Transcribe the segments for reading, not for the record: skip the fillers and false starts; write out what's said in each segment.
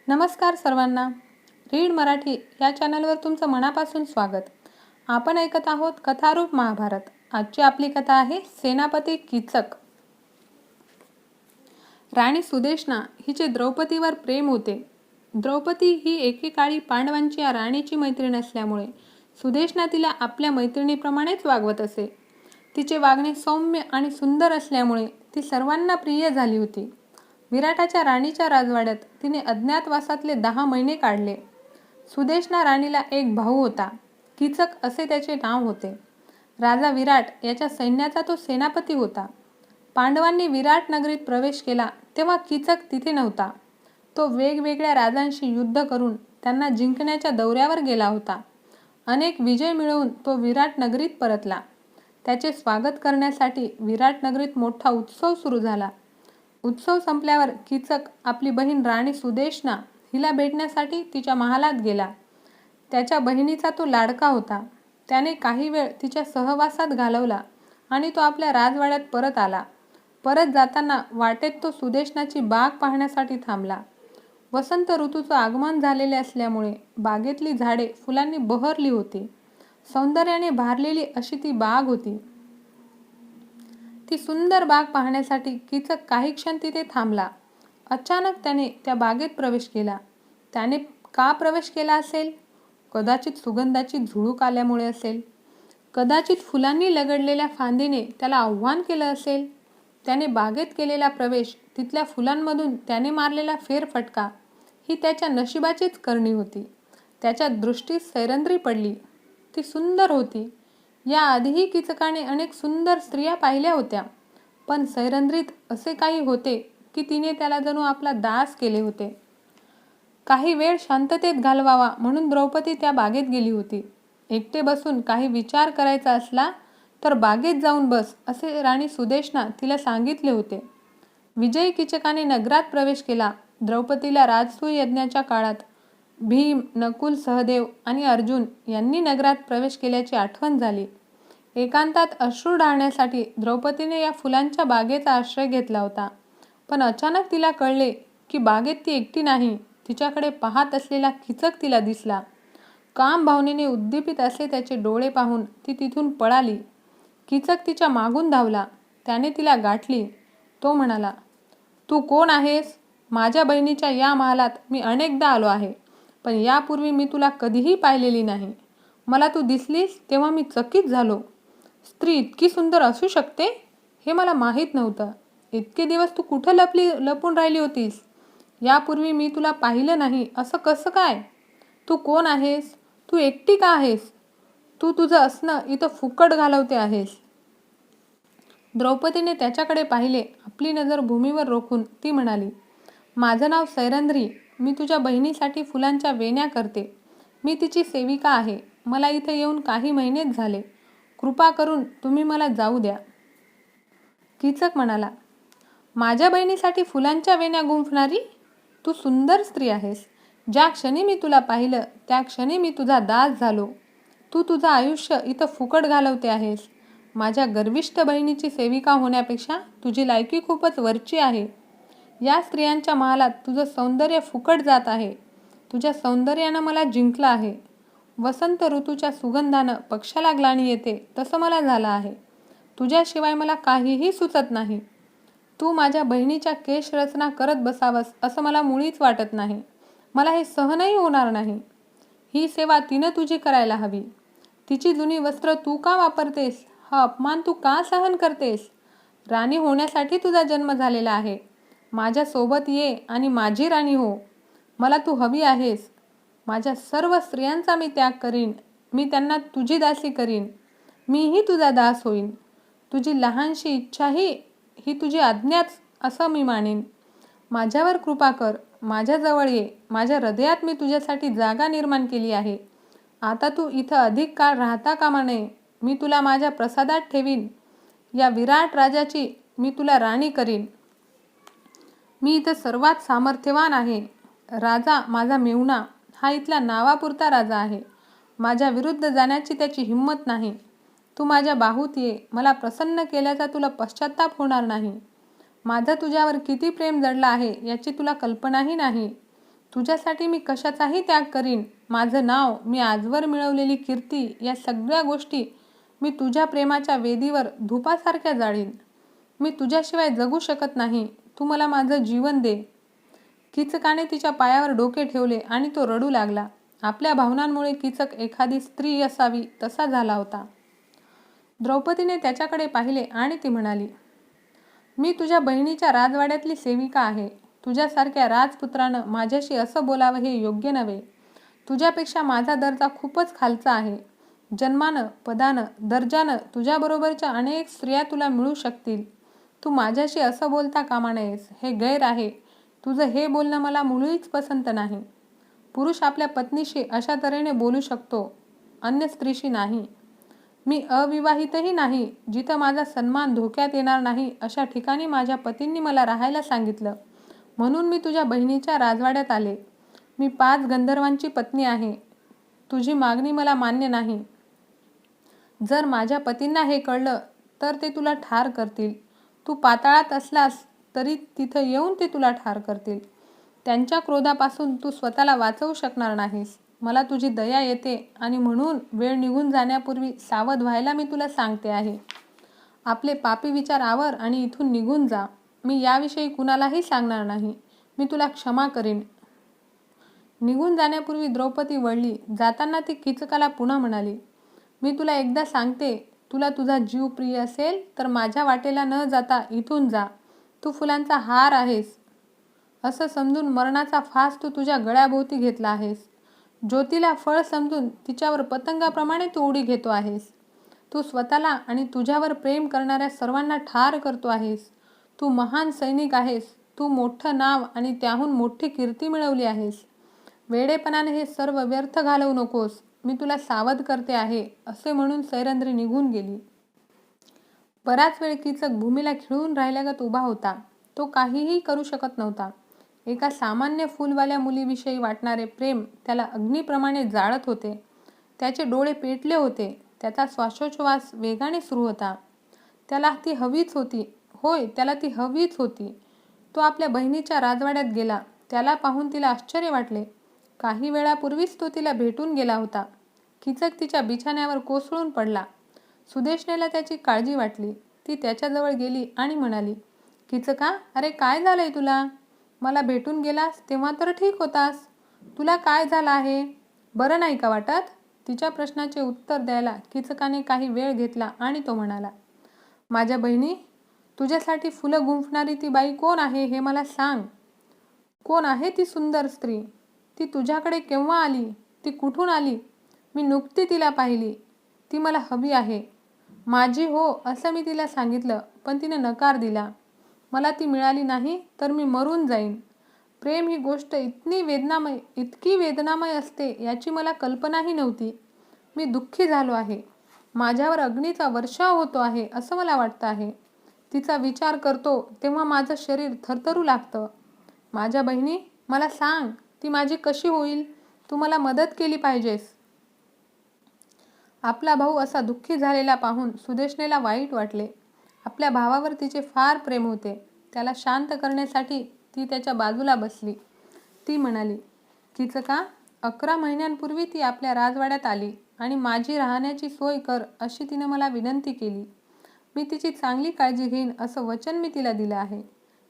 नमस्कार सर्वांना. रीड मराठी या चॅनलवर तुमचं मनापासून स्वागत. आपण ऐकत आहोत कथारूप महाभारत. आजची आपली कथा आहे सेनापती कीचक. राणी सुदेशना हिचे द्रौपदीवर प्रेम होते. द्रौपदी ही एकेकाळी पांडवांची या राणीची मैत्रीण असल्यामुळे सुदेशना तिला आपल्या मैत्रिणीप्रमाणेच वागवत असे. तिचे वागणे सौम्य आणि सुंदर असल्यामुळे ती सर्वांना प्रिय झाली होती. विराटाच्या राणीच्या राजवाड्यात तिने अज्ञातवासातले 10 महिने काढले. सुदेशना राणीला एक भाऊ होता. कीचक असे त्याचे नाव होते. राजा विराट याच्या सैन्याचा तो सेनापती होता. पांडवांनी विराट नगरीत प्रवेश केला तेव्हा कीचक तिथे नव्हता. तो वेगवेगळ्या राजांशी युद्ध करून त्यांना जिंकण्याच्या दौऱ्यावर गेला होता. अनेक विजय मिळवून तो विराट नगरीत परतला. त्याचे स्वागत करण्यासाठी विराट नगरीत मोठा उत्सव सुरू झाला. उत्सव संपल्यावर कीचक आपली बहीण राणी सुदेशना हिला भेटण्यासाठी तिच्या महालात गेला. त्याच्या बहिणीचा तो लाडका होता. त्याने काही वेळ तिच्या सहवासात घालवला आणि तो आपल्या राजवाड्यात परत आला. परत जाताना वाटेत तो सुदेशनाची बाग पाहण्यासाठी थांबला. वसंत ऋतूचं आगमन झालेले असल्यामुळे बागेतली झाडे फुलांनी बहरली होती. सौंदर्याने भारलेली अशी ती बाग होती. ती सुंदर बाग पाहण्यासाठी कीचक काही क्षण तिथे थांबला. अचानक त्याने त्या बागेत प्रवेश केला. त्याने का प्रवेश केला असेल? कदाचित सुगंधाची झुळूक आल्यामुळे असेल. कदाचित फुलांनी लगडलेल्या फांदीने त्याला आव्हान केलं असेल. त्याने बागेत केलेला प्रवेश, तिथल्या फुलांमधून त्याने मारलेला फेरफटका ही त्याच्या नशिबाचीच करणी होती. त्याच्या दृष्टीत सैरंध्री पडली. ती सुंदर होती. या आधीही कीचकाने अनेक सुंदर स्त्रिया पाहिल्या होत्या, पण सैरंध्रीत असे काही होते की तिने त्याला जणू आपला दास केले होते. काही वेळ शांततेत घालवावा म्हणून द्रौपदी त्या बागेत गेली होती. एकटे बसून काही विचार करायचा असला तर बागेत जाऊन बस असे राणी सुदेशना तिला सांगितले होते. विजयी कीचकाने नगरात प्रवेश केला. द्रौपदीला राजसूय यज्ञाच्या काळात भीम, नकुल, सहदेव आणि अर्जुन यांनी नगरात प्रवेश केल्याची आठवण झाली. एकांतात अश्रू ढाळण्यासाठी द्रौपदीने या फुलांच्या बागेचा आश्रय घेतला होता. पण अचानक तिला कळले की बागेत ती एकटी नाही. तिच्याकडे पाहत असलेला कीचक तिला दिसला. काम भावनेने उद्दीपित असे त्याचे डोळे पाहून ती तिथून पळाली. कीचक तिच्या मागून धावला. त्याने तिला गाठली. तो म्हणाला, "तू कोण आहेस? माझ्या बहिणीच्या या महालात मी अनेकदा आलो आहे, पण यापूर्वी मी तुला कधीही पाहिलेली नाही. मला तू दिसलीस तेव्हा मी चकित झालो. स्त्री इतकी सुंदर असू शकते हे मला माहीत नव्हतं. इतके दिवस तू कुठं लपून राहिली होतीस? यापूर्वी मी तुला पाहिलं नाही असं कसं काय? तू कोण आहेस? तू एकटी का आहेस? तू तुझं असणं इथं फुकट घालवते आहेस." द्रौपदीने त्याच्याकडे पाहिले. आपली नजर भूमीवर रोखून ती म्हणाली, "माझं नाव सैरंध्री. मी तुझ्या बहिणीसाठी फुलांच्या वेण्या करते. मी तिची सेविका आहे. मला इथे येऊन काही महिनेच झाले. कृपा करून तुम्ही मला जाऊ द्या." कीचक म्हणाला, "माझ्या बहिणीसाठी फुलांच्या वेण्या गुंफणारी? तू सुंदर स्त्री आहेस. ज्या क्षणी मी तुला पाहिलं त्या क्षणी मी तुझा दास झालो. तू तुझं आयुष्य इथं फुकट घालवते आहेस. माझ्या गर्विष्ठ बहिणीची सेविका होण्यापेक्षा तुझी लायकी खूपच वरची आहे. या स्त्रियांच्या महालात तुझं सौंदर्य फुकट जात आहे. तुझ्या सौंदर्यानं मला जिंकलं आहे. वसंत ऋतूच्या सुगंधानं पक्षाला ग्लानी येते तसं मला झालं आहे. तुझ्याशिवाय मला काहीही सुचत नाही. तू माझ्या बहिणीच्या केशरचना करत बसावंस असं मला मुळीच वाटत नाही. मला हे सहनही होणार नाही. ही सेवा तिनं तुझी करायला हवी. तिची जुनी वस्त्र तू का वापरतेस? हा अपमान तू का सहन करतेस? राणी होण्यासाठी तुझा जन्म झालेला आहे. माझ्या सोबत ये आणि माझी राणी हो. मला तू हवी आहेस. माझ्या सर्व स्त्रियांचा मी त्याग करीन. मी त्यांना तुझी दासी करीन. मीही तुझा दास होईन. तुझी लहानशी इच्छाही ही तुझी आज्ञाच असं मी मानीन. माझ्यावर कृपा कर. माझ्याजवळ ये. माझ्या हृदयात मी तुझ्यासाठी जागा निर्माण केली आहे. आता तू इथं अधिक काळ राहता कामा नये. मी तुला माझ्या प्रसादात ठेवीन. या विराट राजाची मी तुला राणी करीन. मी इथं सर्वात सामर्थ्यवान आहे. राजा माझा मेहुणा हा इथला नावापुरता राजा आहे. माझ्या विरुद्ध जाण्याची त्याची हिंमत नाही. तू माझ्या बाहूत ये. मला प्रसन्न केल्याचा तुला पश्चाताप होणार नाही. माझं तुझ्यावर किती प्रेम जडलं आहे याची तुला कल्पनाही नाही. तुझ्यासाठी मी कशाचाही त्याग करीन. माझं नाव, मी आजवर मिळवलेली कीर्ती, या सगळ्या गोष्टी मी तुझ्या प्रेमाच्या वेदीवर धुपासारख्या जाळीन. मी तुझ्याशिवाय जगू शकत नाही. तू मला माझं जीवन दे. कीचकाने तिच्या पायावर डोके ठेवले आणि तो रडू लागला. आपल्या भावनांमुळे कीचक एखादी स्त्री असावी तसा झाला होता. द्रौपदीने त्याच्याकडे पाहिले आणि ती म्हणाली, मी तुझ्या बहिणीच्या राजवाड्यातली सेविका आहे. तुझ्यासारख्या राजपुत्रानं माझ्याशी असं बोलावं हे योग्य नव्हे. तुझ्यापेक्षा माझा दर्जा खूपच खालचा आहे. जन्मानं, पदानं, दर्जानं तुझ्याबरोबरच्या अनेक स्त्रिया तुला मिळू शकतील. तू माझ्याशी असं बोलता कामा नयेस. हे गैर आहे. तुझं हे बोलणं मला मुळीच पसंत नाही. पुरुष आपल्या पत्नीशी अशा तऱ्हेने बोलू शकतो, अन्य स्त्रीशी नाही. मी अविवाहितही नाही. जिथं माझा सन्मान धोक्यात येणार नाही अशा ठिकाणी माझ्या पतींनी मला राहायला सांगितलं, म्हणून मी तुझ्या बहिणीच्या राजवाड्यात आले. मी 5 गंधर्वांची पत्नी आहे. तुझी मागणी मला मान्य नाही. जर माझ्या पतींना हे कळलं तर ते तुला ठार करतील. तू पाताळात असलास तरी तिथं येऊन ते तुला ठार करतील. त्यांच्या क्रोधापासून तू स्वतःला वाचवू शकणार नाहीस. मला तुझी दया येते आणि म्हणून वेळ निघून जाण्यापूर्वी सावध व्हायला मी तुला सांगते आहे. आपले पापी विचार आवर आणि इथून निघून जा. मी याविषयी कुणालाही सांगणार नाही. मी तुला क्षमा करीन. निघून जाण्यापूर्वी द्रौपदी वळली. जाताना ती कीचकाला पुन्हा म्हणाली, मी तुला एकदा सांगते, तुला तुझा जीव प्रिय असेल तर माझ्या वाटेला न जाता इथून जा. तू फुलांचा हार आहेस असं समजून मरणाचा फास तू तुझ्या गळ्याभोवती घेतला आहेस. ज्योतीला फळ समजून तिच्यावर पतंगाप्रमाणे तू उडी घेतो आहेस. तू स्वतःला आणि तुझ्यावर प्रेम करणाऱ्या सर्वांना ठार करतो आहेस. तू महान सैनिक आहेस. तू मोठं नाव आणि त्याहून मोठी कीर्ती मिळवली आहेस. वेडेपणाने हे सर्व व्यर्थ घालवू नकोस. मी तुला सावध करते आहे. असे म्हणून सैरंध्री निघून गेली. बराच वेळ कीचक भूमीला खिळून राहिल्यागत उभा होता. तो काहीही करू शकत नव्हता. एका सामान्य फुलवाल्या मुलीविषयी वाटणारे प्रेम त्याला अग्नीप्रमाणे जाळत होते. त्याचे डोळे पेटले होते. त्याचा श्वासोच्छवास वेगाने सुरू होता. त्याला ती हवीच होती. होय, त्याला ती हवीच होती. तो आपल्या बहिणीच्या राजवाड्यात गेला. त्याला पाहून तिला आश्चर्य वाटले. काही वेळापूर्वीच तो तिला भेटून गेला होता. कीचक तिच्या बिछाण्यावर कोसळून पडला. सुदेशनेला त्याची काळजी वाटली. ती त्याच्याजवळ गेली आणि म्हणाली, कीचका, अरे काय झालंय तुला? मला भेटून गेलास तेव्हा तर ठीक होतास. तुला काय झालं आहे? बरं नाही का वाटत? तिच्या प्रश्नाचे उत्तर द्यायला कीचकाने काही वेळ घेतला आणि तो म्हणाला, माझ्या बहिणी, तुझ्यासाठी फुलं गुंफणारी ती बाई कोण आहे हे मला सांग. कोण आहे ती सुंदर स्त्री? ती तुझ्याकडे केव्हा आली? ती कुठून आली? मी नुकती तिला पाहिली. ती मला हवी आहे. माझी हो असं मी तिला सांगितलं, पण तिने नकार दिला. मला ती मिळाली नाही तर मी मरून जाईन. प्रेम ही गोष्ट इतकी वेदनामय असते याची मला कल्पनाही नव्हती. मी दुःखी झालो आहे. माझ्यावर अग्नीचा वर्षाव होतो आहे असं मला वाटतं आहे. तिचा विचार करतो तेव्हा माझं शरीर थरथरू लागतं. माझ्या बहिणी, मला सांग, ती माझी कशी होईल? तू मला मदत केली पाहिजेस. आपला भाऊ असा दुःखी झालेला पाहून सुदेशनेला वाईट वाटले. आपल्या भावावर तिचे फार प्रेम होते. त्याला शांत करण्यासाठी ती त्याच्या बाजूला बसली. ती म्हणाली, कीचका, 11 महिन्यांपूर्वी ती आपल्या राजवाड्यात आली आणि माझी राहण्याची सोय कर अशी तिने मला विनंती केली. मी तिची चांगली काळजी घेईन असं वचन मी तिला दिलं आहे.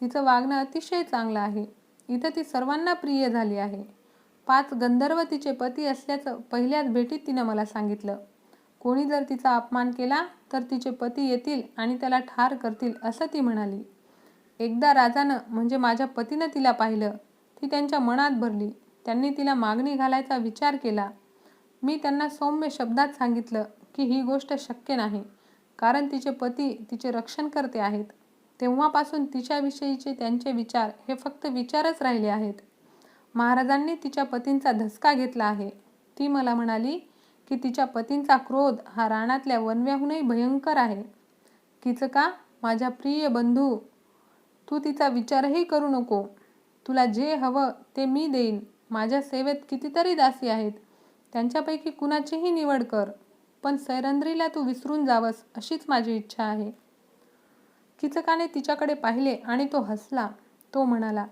तिचं वागणं अतिशय चांगलं आहे. इथं ती सर्वांना प्रिय झाली आहे. 5 गंधर्व तिचे पती असल्याचं पहिल्याच भेटीत तिनं मला सांगितलं. कोणी जर तिचा अपमान केला तर तिचे पती येतील आणि त्याला ठार करतील असं ती म्हणाली. एकदा राजानं म्हणजे माझ्या पतीनं तिला पाहिलं. ती त्यांच्या मनात भरली. त्यांनी तिला मागणी घालायचा विचार केला. मी त्यांना सौम्य शब्दात सांगितलं की ही गोष्ट शक्य नाही, कारण तिचे पती तिचे रक्षण करते आहेत. तेव्हापासून तिच्याविषयीचे त्यांचे विचार हे फक्त विचारच राहिले आहेत. महाराजांनी तिच्या पतींचा धसका घेतला आहे. ती मला म्हणाली की तिच्या पतींचा क्रोध हा रानातल्या वनव्याहूनही भयंकर आहे. कीचका, माझ्या प्रिय बंधू, तू तिचा विचारही करू नको. तुला जे हवं ते मी देईन. माझ्या सेवेत कितीतरी दासी आहेत. त्यांच्यापैकी कुणाचीही निवड कर. पण सैरंध्रीला तू विसरून जावंस अशीच माझी इच्छा आहे. कीचकाने तिच्याकडे पाहिले आणि तो हसला. तो म्हणाला,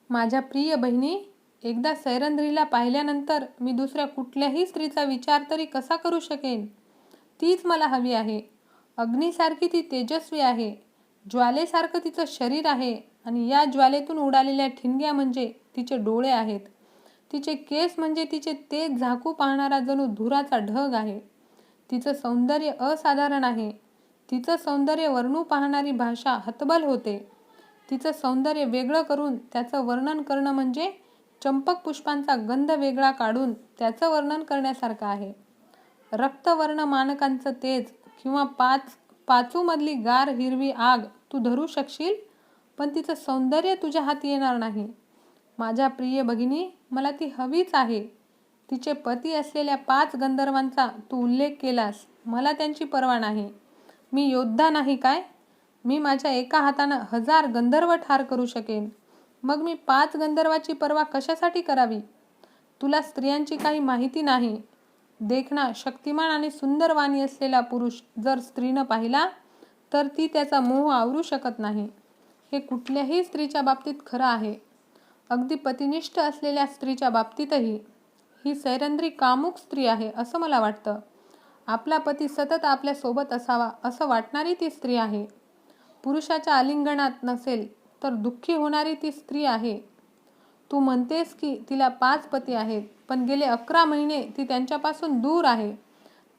माझ्या प्रिय बहिणी, एकदा सैरंध्रीला पाहिल्यानंतर मी दुसऱ्या कुठल्याही स्त्रीचा विचार तरी कसा करू शकेन? तीच मला हवी आहे. अग्नीसारखी ती तेजस्वी आहे. ज्वालेसारखं तिचं शरीर आहे आणि या ज्वालेतून उडालेल्या ठिणग्या म्हणजे तिचे डोळे आहेत. तिचे केस म्हणजे तिचे तेज झाकू पाहणारा जणू धुराचा ढग आहे. तिचं सौंदर्य असाधारण आहे. तिचं सौंदर्य वर्णू पाहणारी भाषा हतबल होते. तिचं सौंदर्य वेगळं करून त्याचं वर्णन करणं म्हणजे चंपक पुष्पांचा गंध वेगळा काढून त्याचं वर्णन करण्यासारखं आहे. रक्तवर्ण मानकांचं तेज किंवा पाचूमधली गार हिरवी आग तू धरू शकशील, पण तिचं सौंदर्य तुझ्या हाती येणार नाही. माझ्या प्रिय भगिनी, मला ती हवीच आहे. तिचे पती असलेल्या 5 गंधर्वांचा तू उल्लेख केलास. मला त्यांची पर्वा नाही. मी योद्धा नाही काय? मी माझ्या एका हातानं 1000 गंधर्व ठार करू शकेन. मग मी 5 गंधर्वाची पर्वा कशासाठी करावी? तुला स्त्रियांची काही माहिती नाही. देखणा, शक्तिमान आणि सुंदर वाणी असलेला पुरुष जर स्त्रीनं पाहिला तर ती त्याचा मोह आवरू शकत नाही. हे कुठल्याही स्त्रीच्या बाबतीत खरं आहे. अगदी पतिनिष्ठ असलेल्या स्त्रीच्या बाबतीतही. ही सैरंध्री कामुक स्त्री आहे असं मला वाटतं. आपला पती सतत आपल्या सोबत असावा असं वाटणारी ती स्त्री आहे. पुरुषाच्या आलिंगनात नसेल तर दुःखी होणारी ती स्त्री आहे. तू म्हणतेस की तिला 5 पती आहेत, पण गेले 11 महिने ती त्यांच्यापासून दूर आहे.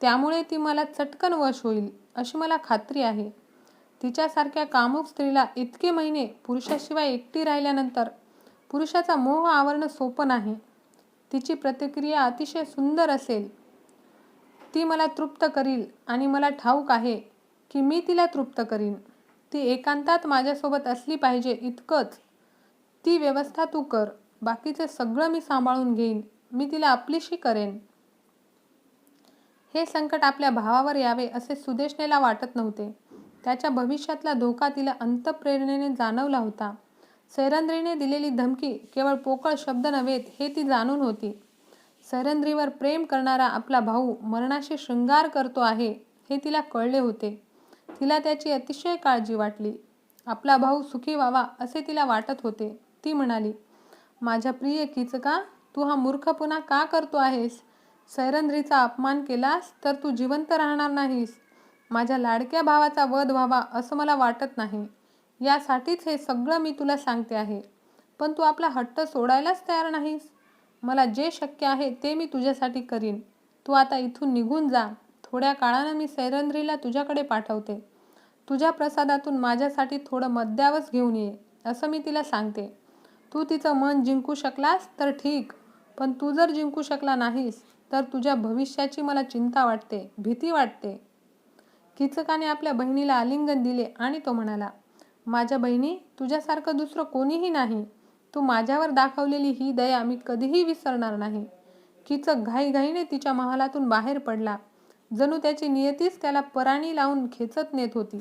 त्यामुळे ती मला चटकन वश होईल अशी मला खात्री आहे. तिच्यासारख्या कामुक स्त्रीला इतके महिने पुरुषाशिवाय एकटी राहिल्यानंतर पुरुषाचा मोह आवरणं सोपं नाही. तिची प्रतिक्रिया अतिशय सुंदर असेल. ती मला तृप्त करील आणि मला ठाऊक आहे की मी तिला तृप्त करीन. ती एकांतात माझ्यासोबत असली पाहिजे इतकंच. ती व्यवस्था तू कर. बाकीचे सगळं मी सांभाळून घेईन. मी तिला आपलीशी करेन. हे संकट आपल्या भावावर यावे असे सुदेशनेला वाटत नव्हते. त्याच्या भविष्यातला धोका तिला अंतःप्रेरणेने जाणवला होता. सैरंध्रीने दिलेली धमकी केवळ पोकळ शब्द नव्हेत हे ती जाणून होती. सैरंध्रीवर प्रेम करणारा आपला भाऊ मरणाशी शृंगार करतो आहे हे तिला कळले होते. तिला त्याची अतिशय काळजी वाटली. आपला भाऊ सुखी व्हावा असे तिला वाटत होते. ती म्हणाली, माझ्या प्रिय कीचका, तू हा मूर्खपणा का करतो आहेस? सैरंध्रीचा अपमान केलास तर तू जिवंत राहणार नाहीस. माझ्या लाडक्या भावाचा वध व्हावा असं मला वाटत नाही. यासाठीच हे सगळं मी तुला सांगते आहे. पण तू आपला हट्ट सोडायलाच तयार नाहीस. मला जे शक्य आहे ते मी तुझ्यासाठी करीन. तू आता इथून निघून जा. थोड्या काळानं मी सैरंध्रीला तुझ्याकडे पाठवते. तुझ्या प्रसादातून माझ्यासाठी थोडं मद्यावच घेऊन ये असं मी तिला सांगते. तू तिचं मन जिंकू शकलास तर ठीक, पण तू जर जिंकू शकला नाहीस तर तुझ्या भविष्याची मला चिंता वाटते, भीती वाटते. कीचकाने आपल्या बहिणीला आलिंगन दिले आणि तो म्हणाला, माझ्या बहिणी, तुझ्यासारखं दुसरं कोणीही नाही. तू माझ्यावर दाखवलेली ही दया मी कधीही विसरणार नाही. कीचक घाईघाईने तिच्या महालातून बाहेर पडला. जणू त्याची नियतीच त्याला पराणी लावून खेचत नेत होती.